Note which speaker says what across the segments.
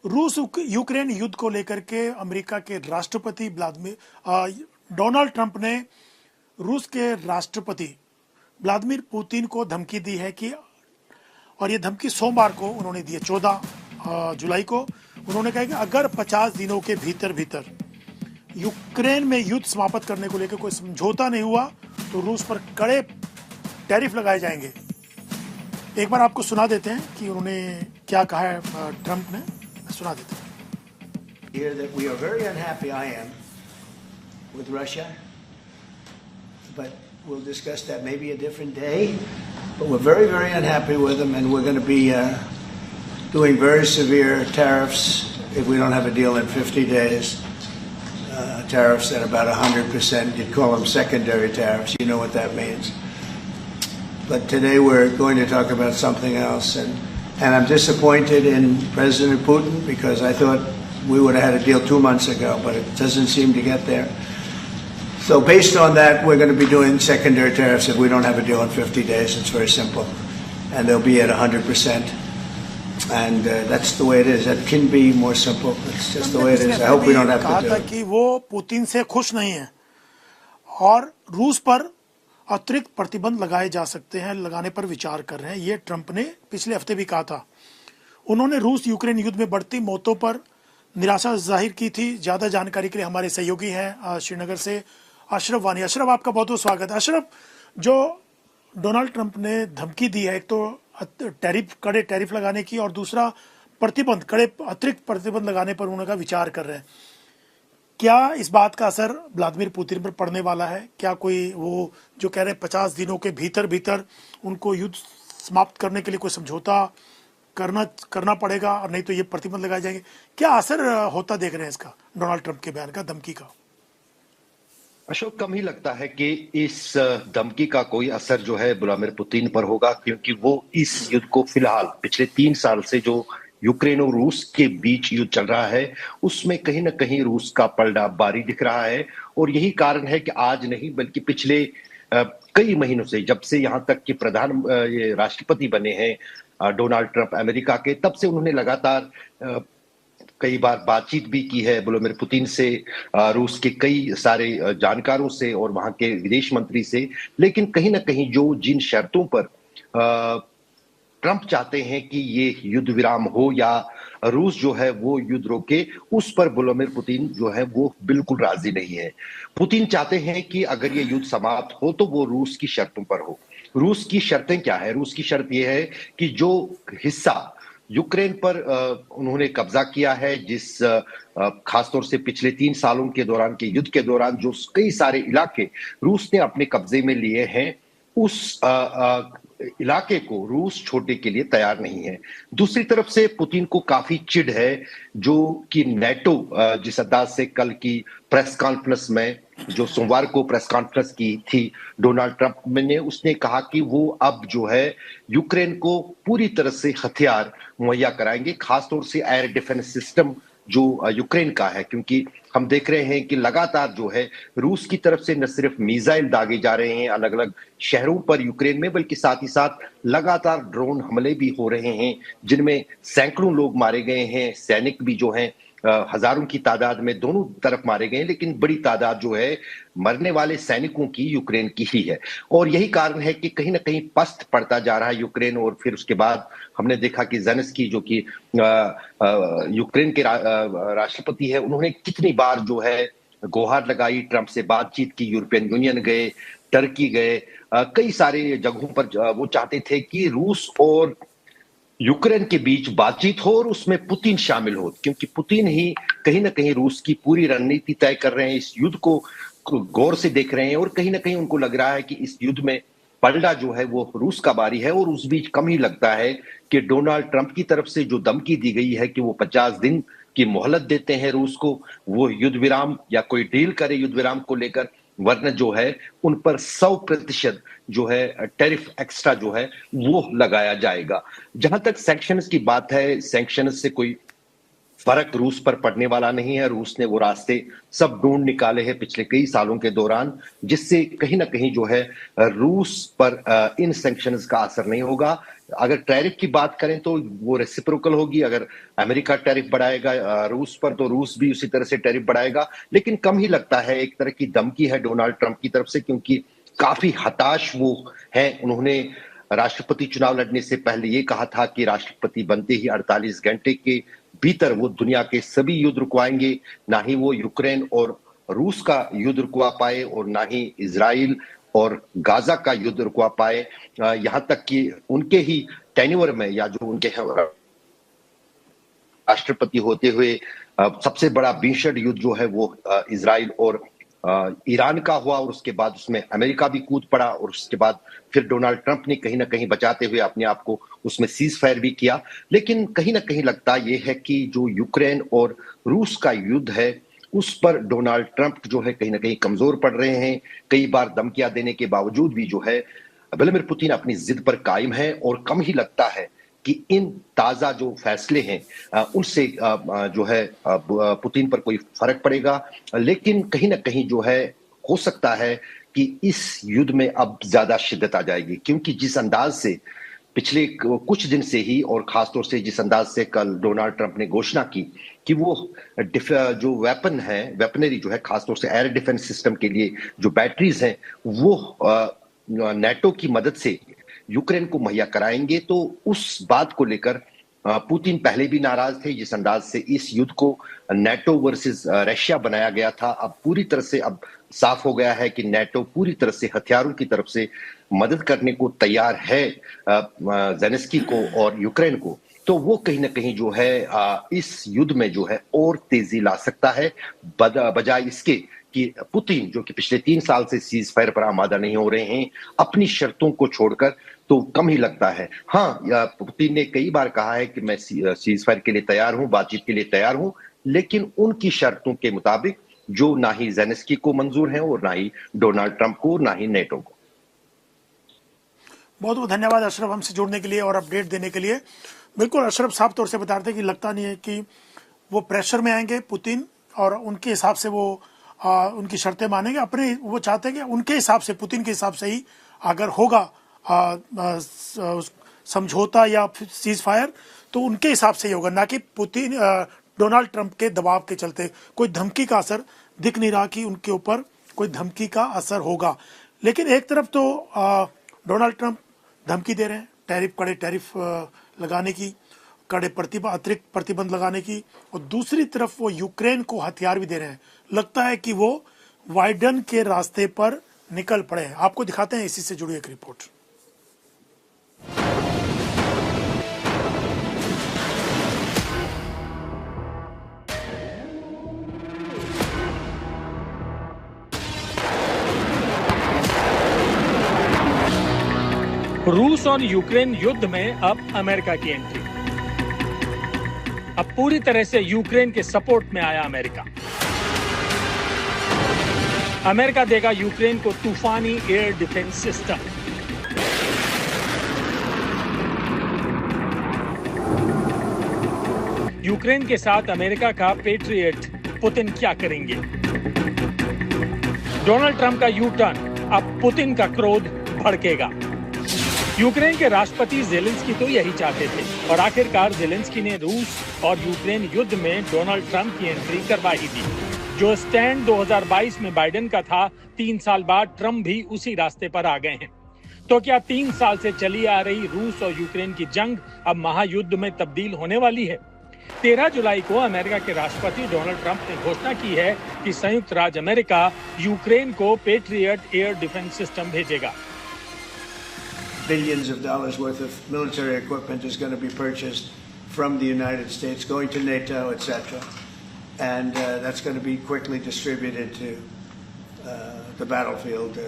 Speaker 1: रूस यूक्रेन युद्ध को लेकर के अमेरिका के राष्ट्रपति डोनाल्ड ट्रंप ने रूस के राष्ट्रपति व्लादिमीर पुतिन को धमकी दी है कि, और ये धमकी सोमवार को उन्होंने दी है 14 जुलाई को। उन्होंने कहा कि अगर 50 दिनों के भीतर भीतर यूक्रेन में युद्ध समाप्त करने को लेकर कोई समझौता नहीं हुआ तो रूस पर कड़े टैरिफ लगाए जाएंगे। एक बार आपको सुना देते हैं कि उन्होंने क्या कहा है ट्रंप ने, सुना देते हैं।
Speaker 2: Here that we are very unhappy, I am, with Russia, but we'll discuss that maybe a different day. But we're very, very unhappy with them, and we're going to be doing very severe tariffs if we don't have a deal in 50 days. Tariffs at about 100%. You'd call them secondary tariffs. You know what that means. But today we're going to talk about something else, and I'm disappointed in President Putin because I thought we would have had a deal 2 months ago, but it doesn't seem to get there. So based on that, we're going to be doing secondary tariffs if we don't have a deal in 50 days. It's very simple, and they'll be at 100%. And that's the way it is. That can be more simple. It's just the way it is. I hope we don't have to do it.
Speaker 1: कि वो Putin से खुश नहीं है और रूस पर अतिरिक्त प्रतिबंध लगाए जा सकते हैं, लगाने पर विचार कर रहे हैं। ये ट्रंप ने पिछले हफ्ते भी कहा था। उन्होंने रूस यूक्रेन युद्ध में बढ़ती मौतों पर निराशा जाहिर की थी। ज्यादा जानकारी के लिए हमारे सहयोगी हैं श्रीनगर से अशरफ वानी। अशरफ, आपका बहुत बहुत स्वागत है। अशरफ, जो डोनाल्ड ट्रंप ने धमकी दी है, एक तो कड़े टैरिफ लगाने की और दूसरा अतिरिक्त प्रतिबंध लगाने पर उन्होंने विचार कर रहे हैं। क्या इस बात का असर व्लादिमीर पुतिन पर पड़ने वाला है? क्या कोई वो जो कह रहे हैं 50 दिनों के भीतर भीतर उनको युद्ध समाप्त करने के लिए कोई समझौता करना पड़ेगा और नहीं तो ये प्रतिबंध लगाए जाएंगे, क्या असर होता देख रहे हैं इसका, डोनाल्ड ट्रंप के बयान का, धमकी का?
Speaker 3: अशोक, कम ही लगता है कि इस धमकी का कोई असर जो है व्लादिमीर पुतिन पर होगा, क्योंकि वो इस युद्ध को फिलहाल पिछले 3 साल से जो यूक्रेन और रूस के बीच युद्ध चल रहा है उसमें कहीं ना कहीं रूस का पलड़ा भारी दिख रहा है। और यही कारण है कि आज नहीं बल्कि पिछले कई महीनों से, जब से यहाँ तक कि ये राष्ट्रपति बने हैं डोनाल्ड ट्रंप अमेरिका के, तब से उन्होंने लगातार कई बार बातचीत भी की है व्लादिमीर पुतिन से, रूस के कई सारे जानकारों से और वहां के विदेश मंत्री से। लेकिन कहीं ना कहीं जिन शर्तों पर ट्रंप चाहते हैं कि ये युद्ध विराम हो या रूस जो है वो युद्ध रोके, उस पर व्लादिमीर पुतिन जो है वो बिल्कुल राजी नहीं है। पुतिन चाहते हैं कि अगर ये युद्ध समाप्त हो तो वो रूस की शर्तों पर हो। रूस की शर्तें क्या है? रूस की शर्त ये है कि जो हिस्सा यूक्रेन पर उन्होंने कब्जा किया है, जिस खासतौर से पिछले 3 सालों के दौरान के युद्ध के दौरान जो कई सारे इलाके रूस ने अपने कब्जे में लिए हैं, उस इलाके को रूस छोड़ने के लिए तैयार नहीं है। दूसरी तरफ से पुतिन को काफी चिढ़ है जो कि नेटो जिस अंदाज से कल की प्रेस कॉन्फ्रेंस में, जो सोमवार को प्रेस कॉन्फ्रेंस की थी डोनाल्ड ट्रंप ने, उसने कहा कि वो अब जो है यूक्रेन को पूरी तरह से हथियार मुहैया कराएंगे, खासतौर से एयर डिफेंस सिस्टम जो यूक्रेन का है, क्योंकि हम देख रहे हैं कि लगातार जो है रूस की तरफ से न सिर्फ मिसाइल दागे जा रहे हैं अलग अलग शहरों पर यूक्रेन में, बल्कि साथ ही साथ लगातार ड्रोन हमले भी हो रहे हैं जिनमें सैकड़ों लोग मारे गए हैं, सैनिक भी जो हैं हजारों की तादाद में दोनों तरफ मारे गए हैं, लेकिन बड़ी तादाद जो है मरने वाले सैनिकों की यूक्रेन की ही है। और यही कारण है कि कहीं ना कहीं पस्त पड़ता जा रहा है यूक्रेन। और फिर उसके बाद हमने देखा कि ज़ेलेंस्की जो कि यूक्रेन के राष्ट्रपति है, उन्होंने कितनी बार जो है गुहार लगाई, ट्रंप से बातचीत की, यूरोपियन यूनियन गए, टर्की गए, कई सारे जगहों पर वो चाहते थे कि रूस और यूक्रेन के बीच बातचीत हो और उसमें पुतिन शामिल हो, क्योंकि पुतिन ही कहीं ना कहीं रूस की पूरी रणनीति तय कर रहे हैं, इस युद्ध को गौर से देख रहे हैं और कहीं ना कहीं उनको लग रहा है कि इस युद्ध में पलड़ा जो है वो रूस का बारी है। और उस बीच कम ही लगता है कि डोनाल्ड ट्रंप की तरफ से जो धमकी दी गई है कि वो 50 दिन की मोहलत देते हैं रूस को, वो युद्ध विराम या कोई डील करे युद्ध विराम को लेकर, वरना जो है उन पर 100% जो है टैरिफ एक्स्ट्रा जो है वो लगाया जाएगा। जहां तक सैंक्शंस की बात है, सैंक्शंस से कोई फर्क रूस पर पड़ने वाला नहीं है। रूस ने वो रास्ते सब ढूंढ निकाले हैं पिछले कई सालों के दौरान, जिससे कहीं ना कहीं जो है रूस पर इन सैंक्शंस का असर नहीं होगा। अगर टैरिफ की बात करें तो वो रेसिप्रोकल होगी। अगर अमेरिका टैरिफ बढ़ाएगा रूस पर, तो रूस भी उसी तरह से टैरिफ बढ़ाएगा। लेकिन कम ही लगता है, एक तरह की धमकी है डोनाल्ड ट्रंप की तरफ से, क्योंकि काफी हताश वो हैं। उन्होंने राष्ट्रपति चुनाव लड़ने से पहले ये कहा था कि राष्ट्रपति बनते ही 48 घंटे के भीतर वो दुनिया के सभी युद्ध रुकवाएंगे। ना ही वो यूक्रेन और रूस का युद्ध रुकवा पाए और ना ही इजराइल और गाजा का युद्ध रुकवा पाए। यहां तक कि उनके ही टेन्योर में, या जो उनके राष्ट्रपति होते हुए सबसे बड़ा भीषण युद्ध जो है वो इजराइल और ईरान का हुआ, और उसके बाद उसमें अमेरिका भी कूद पड़ा, और उसके बाद फिर डोनाल्ड ट्रंप ने कहीं ना कहीं बचाते हुए अपने आप को उसमें सीज फायर भी किया। लेकिन कहीं ना कहीं लगता यह है कि जो यूक्रेन और रूस का युद्ध है उस पर डोनाल्ड ट्रंप जो है कहीं ना कहीं कमजोर पड़ रहे हैं। कई बार धमकियां देने के बावजूद भी जो है व्लादिमीर पुतिन अपनी जिद पर कायम है, और कम ही लगता है कि इन ताजा जो फैसले हैं उनसे जो है पुतिन पर कोई फर्क पड़ेगा। लेकिन कहीं ना कहीं जो है हो सकता है कि इस युद्ध में अब ज्यादा शिद्दत आ जाएगी, क्योंकि जिस अंदाज से पिछले कुछ दिन से ही, और खासतौर से जिस अंदाज से कल डोनाल्ड ट्रंप ने घोषणा की कि वो जो वेपन है, वेपनरी जो है, खासतौर से एयर डिफेंस सिस्टम के लिए जो बैटरीज हैं वो नेटो की मदद से यूक्रेन को मुहैया कराएंगे, तो उस बात को लेकर पुतिन पहले भी नाराज थे। जिस अंदाज से इस युद्ध को नेटो वर्सेस रशिया बनाया गया था, अब पूरी तरह से अब साफ हो गया है कि नेटो पूरी तरह से हथियारों की तरफ से मदद करने को तैयार है जेलेंस्की को और यूक्रेन को। तो वो कहीं ना कहीं जो है इस युद्ध में जो है और तेजी ला सकता है, बजाय इसके कि पुतिन जो कि पिछले 3 साल से सीज फायर पर आमादा नहीं हो रहे हैं अपनी शर्तों को छोड़कर, तो कम ही लगता है। हाँ, पुतिन ने कई बार कहा है कि मैं सीज फायर के लिए तैयार हूं, बातचीत के लिए तैयार हूं, लेकिन उनकी शर्तों के मुताबिक जो ना ही जेलेंस्की को मंजूर है और ना ही डोनाल्ड ट्रंप को, ना ही नेटो को।
Speaker 1: बहुत बहुत धन्यवाद अशरफ हमसे जुड़ने के लिए और अपडेट देने के लिए। बिल्कुल अशरफ साफ तौर से बता रहे थे कि लगता नहीं है कि वो प्रेशर में आएंगे पुतिन, और उनके हिसाब से वो उनकी शर्तें मानेंगे। अपने वो चाहते हैं कि उनके हिसाब से, पुतिन के हिसाब से ही अगर होगा समझौता या सीज फायर, तो उनके हिसाब से ही होगा, ना कि पुतिन डोनाल्ड ट्रंप के दबाव के चलते। कोई धमकी का असर दिख नहीं रहा कि उनके ऊपर कोई धमकी का असर होगा। लेकिन एक तरफ तो डोनाल्ड ट्रंप धमकी दे रहे हैं कड़े टैरिफ लगाने की, कड़े अतिरिक्त प्रतिबंध लगाने की, और दूसरी तरफ वो यूक्रेन को हथियार भी दे रहे हैं। लगता है कि वो बाइडेन के रास्ते पर निकल पड़े हैं। आपको दिखाते हैं इसी से जुड़ी एक रिपोर्ट।
Speaker 4: रूस और यूक्रेन युद्ध में अब अमेरिका की एंट्री। अब पूरी तरह से यूक्रेन के सपोर्ट में आया अमेरिका। अमेरिका देगा यूक्रेन को तूफानी एयर डिफेंस सिस्टम। यूक्रेन के साथ अमेरिका का पेट्रियट पुतिन क्या करेंगे? डोनाल्ड ट्रंप का यू टर्न, अब पुतिन का क्रोध भड़केगा। यूक्रेन के राष्ट्रपति जेलेंस्की तो यही चाहते थे, और आखिरकार जेलेंस्की ने रूस और यूक्रेन युद्ध में डोनाल्ड ट्रंप की एंट्री करवा ही दी। जो स्टैंड 2022 में बाइडेन का था, 3 साल बाद ट्रंप भी उसी रास्ते पर आ गए हैं। तो क्या 3 साल से चली आ रही रूस और यूक्रेन की जंग अब महायुद्ध में तब्दील होने वाली है? 13 जुलाई को अमेरिका के राष्ट्रपति डोनाल्ड ट्रंप ने घोषणा की है कि संयुक्त राज्य अमेरिका यूक्रेन को पेट्रियट एयर डिफेंस सिस्टम भेजेगा।
Speaker 2: Billions of dollars worth of military equipment is going to be purchased from the United States, going to NATO, etc. And that's going to be quickly distributed to the battlefield.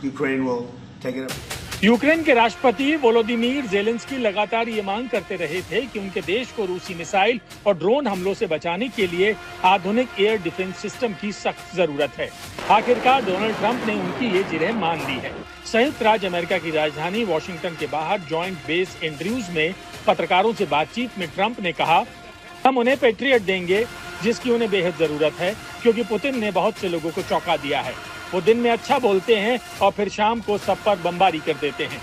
Speaker 2: Ukraine will take it up.
Speaker 4: Ukraine के राष्ट्रपति Volodymyr Zelensky लगातार ये मांग करते रहे थे कि उनके देश को रूसी मिसाइल और ड्रोन हमलों से बचाने के लिए आधुनिक एयर डिफेंस सिस्टम की सख्त जरूरत है। आखिरकार डोनाल्ड ट्रंप ने उनकी ये जिरह मान ली है। संयुक्त राज्य अमेरिका की राजधानी वॉशिंगटन के बाहर जॉइंट बेस एंड्रयूज में पत्रकारों से बातचीत में ट्रंप ने कहा, हम उन्हें पेट्रियट देंगे जिसकी उन्हें बेहद जरूरत है, क्योंकि पुतिन ने बहुत से लोगों को चौंका दिया है। वो दिन में अच्छा बोलते हैं और फिर शाम को सब पर बमबारी कर देते हैं।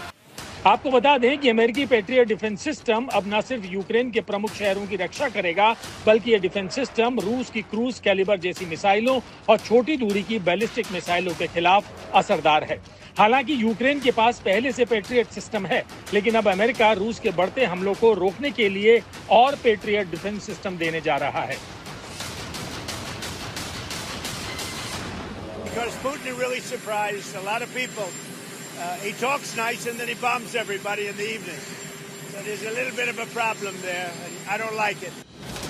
Speaker 4: आपको बता दें कि अमेरिकी पेट्रियट डिफेंस सिस्टम अब न सिर्फ यूक्रेन के प्रमुख शहरों की रक्षा करेगा, बल्कि यह डिफेंस सिस्टम रूस की क्रूज कैलिबर जैसी मिसाइलों और छोटी दूरी की बैलिस्टिक मिसाइलों के खिलाफ असरदार है। हालांकि यूक्रेन के पास पहले से पेट्रियट सिस्टम है, लेकिन अब अमेरिका रूस के बढ़ते हमलों को रोकने के लिए और पेट्रियट डिफेंस सिस्टम देने जा रहा है।
Speaker 5: Because Putin really surprised a lot of people. He talks nice and then he bombs everybody in the evening. So there's a little bit of a problem there, and I don't like it.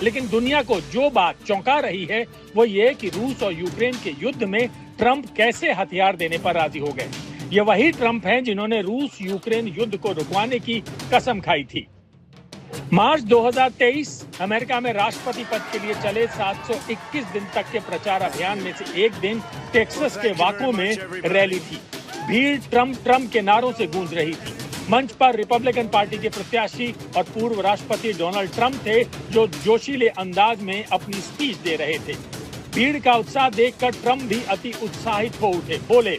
Speaker 4: लेकिन दुनिया को जो बात चौंका रही है वो ये कि रूस और यूक्रेन के युद्ध में ट्रंप कैसे हथियार देने पर राजी हो गए। ये वही ट्रंप हैं जिन्होंने रूस यूक्रेन युद्ध को रुकवाने की कसम खाई थी। मार्च 2023 अमेरिका में राष्ट्रपति पद के लिए चले 721 दिन तक के प्रचार अभियान में से एक दिन टेक्सास के वाको में रैली थी। भीड़ ट्रंप के नारों से गूंज रही थी। मंच पर रिपब्लिकन पार्टी के प्रत्याशी और पूर्व राष्ट्रपति डोनाल्ड ट्रंप थे, जो जोशीले अंदाज में अपनी स्पीच दे रहे थे। भीड़ का उत्साह देखकर ट्रंप भी अति उत्साहित हो उठे। बोले,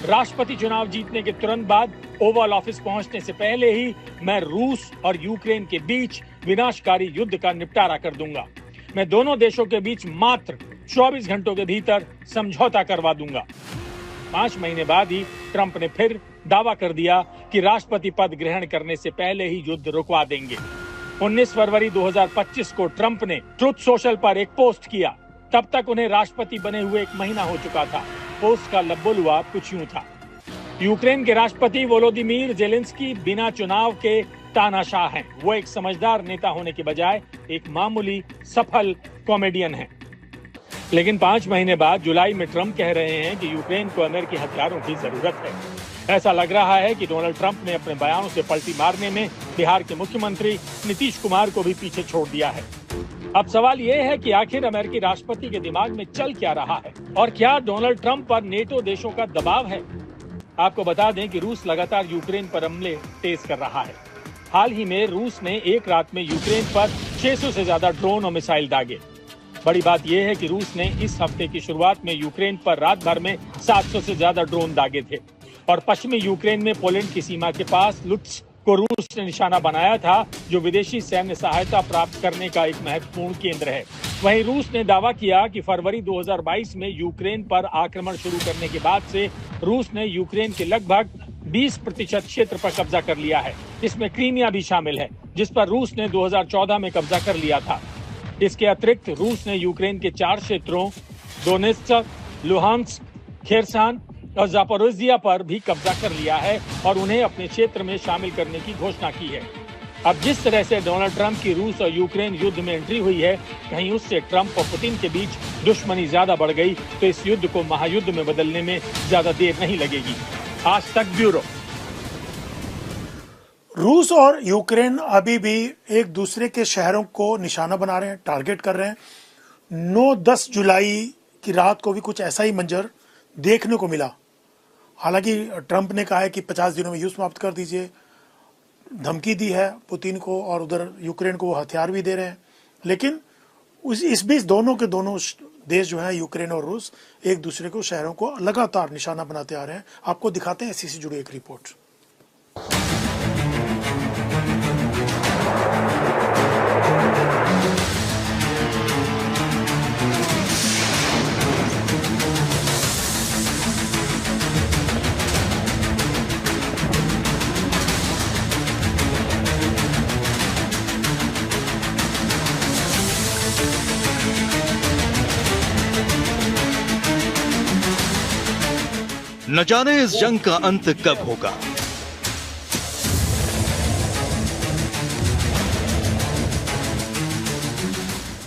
Speaker 4: राष्ट्रपति चुनाव जीतने के तुरंत बाद ओवल ऑफिस पहुंचने से पहले ही मैं रूस और यूक्रेन के बीच विनाशकारी युद्ध का निपटारा कर दूंगा। मैं दोनों देशों के बीच मात्र 24 घंटों के भीतर समझौता करवा दूंगा। 5 महीने बाद ही ट्रंप ने फिर दावा कर दिया कि राष्ट्रपति पद ग्रहण करने से पहले ही युद्ध रुकवा देंगे। 19 फरवरी 2025 को ट्रंप ने ट्रुथ सोशल पर एक पोस्ट किया। तब तक उन्हें राष्ट्रपति बने हुए 1 महीना हो चुका था। पोस्ट का लब्बोलुआ कुछ यूं था, यूक्रेन के राष्ट्रपति वोलोदिमीर जेलेंस्की बिना चुनाव के तानाशाह हैं। वो एक समझदार नेता होने के बजाय एक मामूली सफल कॉमेडियन हैं। लेकिन 5 महीने बाद जुलाई में ट्रंप कह रहे हैं कि यूक्रेन को अमेरिकी हथियारों की जरूरत है। ऐसा लग रहा है कि डोनाल्ड ट्रंप ने अपने बयानों से पलटी मारने में बिहार के मुख्यमंत्री नीतीश कुमार को भी पीछे छोड़ दिया है। अब सवाल ये है कि आखिर अमेरिकी राष्ट्रपति के दिमाग में चल क्या रहा है और क्या डोनाल्ड ट्रंप पर नेटो देशों का दबाव है। आपको बता दें कि रूस लगातार यूक्रेन पर हमले तेज कर रहा है। हाल ही में रूस ने एक रात में यूक्रेन पर 600 से ज्यादा ड्रोन और मिसाइल दागे। बड़ी बात यह है कि रूस ने इस हफ्ते की शुरुआत में यूक्रेन पर रात भर में 700 से ज्यादा ड्रोन दागे थे और पश्चिमी यूक्रेन में पोलैंड की सीमा के पास लुट्स्क को रूस ने निशाना बनाया था, जो विदेशी सैन्य सहायता प्राप्त करने का एक महत्वपूर्ण केंद्र है। वहीं रूस ने दावा किया कि फरवरी 2022 में यूक्रेन पर आक्रमण शुरू करने के बाद से रूस ने यूक्रेन के लगभग 20% क्षेत्र पर कब्जा कर लिया है। इसमें क्रीमिया भी शामिल है, जिस पर रूस ने 2014 में कब्जा कर लिया था। इसके अतिरिक्त रूस ने यूक्रेन के 4 क्षेत्रों डोनेत्स्क, लुहांस्क, खेरसान और जापोरिजिया पर भी कब्जा कर लिया है और उन्हें अपने क्षेत्र में शामिल करने की घोषणा की है। अब जिस तरह से डोनाल्ड ट्रंप की रूस और यूक्रेन युद्ध में एंट्री हुई है, कहीं उससे ट्रंप और पुतिन के बीच दुश्मनी ज्यादा बढ़ गई तो इस युद्ध को महायुद्ध में बदलने में ज्यादा देर नहीं लगेगी। आज तक ब्यूरो।
Speaker 1: रूस और यूक्रेन अभी भी एक दूसरे के शहरों को निशाना बना रहे हैं, टारगेट कर रहे हैं। 9-10 जुलाई की रात को भी कुछ ऐसा ही मंजर देखने को मिला। हालांकि ट्रंप ने कहा है कि 50 दिनों में युद्ध समाप्त कर दीजिए, धमकी दी है पुतिन को और उधर यूक्रेन को हथियार भी दे रहे हैं। लेकिन इस बीच दोनों के दोनों देश जो है, यूक्रेन और रूस, एक दूसरे को शहरों को लगातार निशाना बनाते आ रहे हैं। आपको दिखाते हैं इसी से जुड़ी एक रिपोर्ट।
Speaker 6: न जाने इस जंग का अंत कब होगा।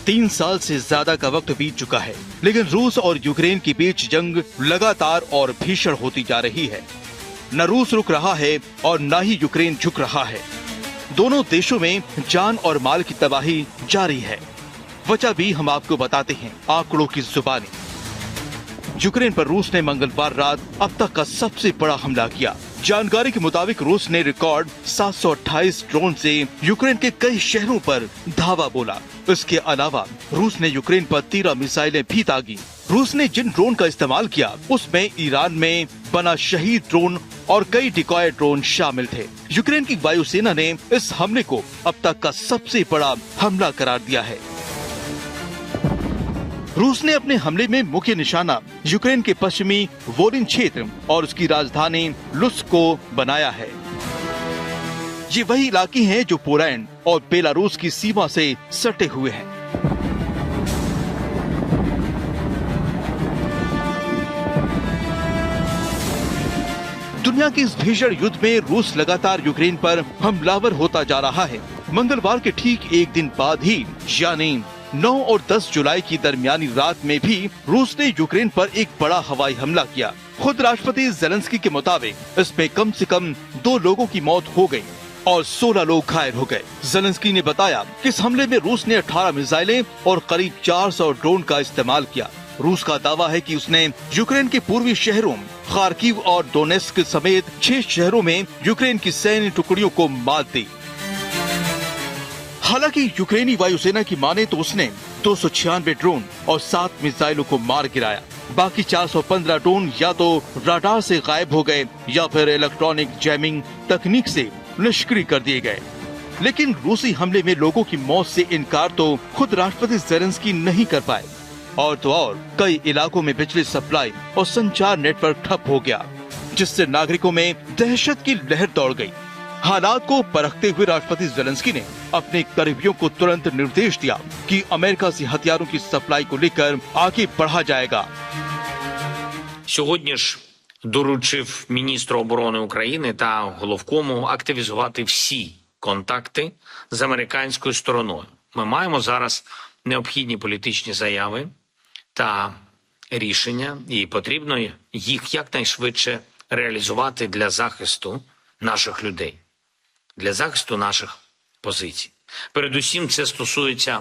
Speaker 6: तीन साल से ज्यादा का वक्त बीत चुका है, लेकिन रूस और यूक्रेन के बीच जंग लगातार और भीषण होती जा रही है। न रूस रुक रहा है और न ही यूक्रेन झुक रहा है। दोनों देशों में जान और माल की तबाही जारी है। वजह भी हम आपको बताते हैं आंकड़ों की जुबानी। यूक्रेन पर रूस ने मंगलवार रात अब तक का सबसे बड़ा हमला किया। जानकारी के मुताबिक रूस ने रिकॉर्ड 728 ड्रोन से यूक्रेन के कई शहरों पर धावा बोला। इसके अलावा रूस ने यूक्रेन पर 13 मिसाइलें भी दागी। रूस ने जिन ड्रोन का इस्तेमाल किया उसमें ईरान में बना शहीद ड्रोन और कई डिकॉय ड्रोन शामिल थे। यूक्रेन की वायुसेना ने इस हमले को अब तक का सबसे बड़ा हमला करार दिया है। रूस ने अपने हमले में मुख्य निशाना यूक्रेन के पश्चिमी वोलिन क्षेत्र और उसकी राजधानी लुत्स्क को बनाया है। ये वही इलाके हैं जो पोलैंड और बेलारूस की सीमा से सटे हुए हैं। दुनिया के इस भीषण युद्ध में रूस लगातार यूक्रेन पर हमलावर होता जा रहा है। मंगलवार के ठीक एक दिन बाद ही यानी 9 और 10 जुलाई की दरमियानी रात में भी रूस ने यूक्रेन पर एक बड़ा हवाई हमला किया। खुद राष्ट्रपति ज़ेलेंस्की के मुताबिक इसमें कम से कम 2 लोगों की मौत हो गई और 16 लोग घायल हो गए। ज़ेलेंस्की ने बताया कि इस हमले में रूस ने 18 मिसाइलें और करीब 400 ड्रोन का इस्तेमाल किया। रूस का दावा है कि उसने यूक्रेन के पूर्वी शहरों खार्किव और डोनेस्क समेत 6 शहरों में यूक्रेन की सैन्य टुकड़ियों को मात दी। हालांकि यूक्रेनी वायुसेना की माने तो उसने 296 ड्रोन और 7 मिसाइलों को मार गिराया। बाकी 415 ड्रोन या तो राडार से गायब हो गए या फिर इलेक्ट्रॉनिक जैमिंग तकनीक से निष्क्रिय कर दिए गए। लेकिन रूसी हमले में लोगों की मौत से इनकार तो खुद राष्ट्रपति ज़ेलेंस्की नहीं कर पाए और तो और कई इलाकों में बिजली सप्लाई और संचार नेटवर्क ठप हो गया, जिससे नागरिकों में दहशत की लहर दौड़ गई। हालात को परखते हुए राष्ट्रपति ज़ेलेंस्की ने अपने करीबियों को तुरंत निर्देश दिया कि अमेरिका से हथियारों की सप्लाई को लेकर आगे बढ़ा जाएगा।
Speaker 7: Сьогодні ж доручив міністру оборони України та головкому активізувати всі контакти з американською стороною. Ми маємо зараз необхідні політичні заяви та рішення, і потрібно їх якнайшвидше реалізувати для захисту наших людей, для захисту наших позицій. Передусім це стосується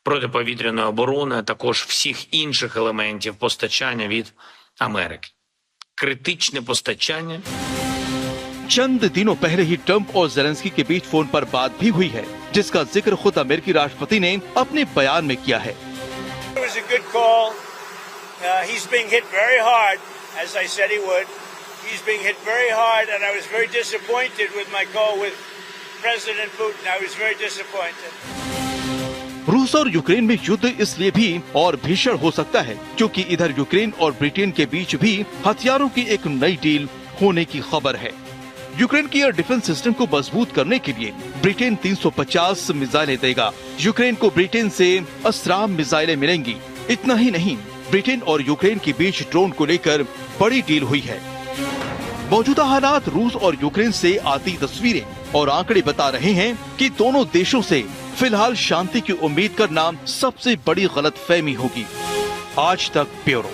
Speaker 7: протиповітряної оборони, а також всіх інших елементів постачання від Америки. Критичне постачання.
Speaker 6: चंद दिनों पहले ही ट्रंप और ज़ेलेंस्की के बीच फोन पर बात भी हुई है, जिसका जिक्र खुद अमेरिकी राष्ट्रपति ने अपने बयान में किया है।
Speaker 5: It was a good call. He's being hit very hard, as I said he would. He's being hit very hard, and I was very disappointed with my call with President Putin. I was very disappointed.
Speaker 6: रूस और Ukraine में युद्ध इसलिए भी और भीषण हो सकता है क्योंकि इधर यूक्रेन और ब्रिटेन के बीच भी हथियारों की एक नई डील होने की खबर है। यूक्रेन की एयर डिफेंस सिस्टम को मजबूत करने के लिए ब्रिटेन 350 मिसाइलें देगा। यूक्रेन को ब्रिटेन से अस्त्राम मिसाइलें मिलेंगी। इतना ही नहीं, ब्रिटेन और यूक्रेन के बीच ड्रोन को लेकर बड़ी डील हुई है। मौजूदा हालात, रूस और यूक्रेन से आती तस्वीरें और आंकड़े बता रहे हैं कि दोनों देशों से फिलहाल शांति की उम्मीद करना सबसे बड़ी गलतफहमी होगी। आज तक ब्यूरो।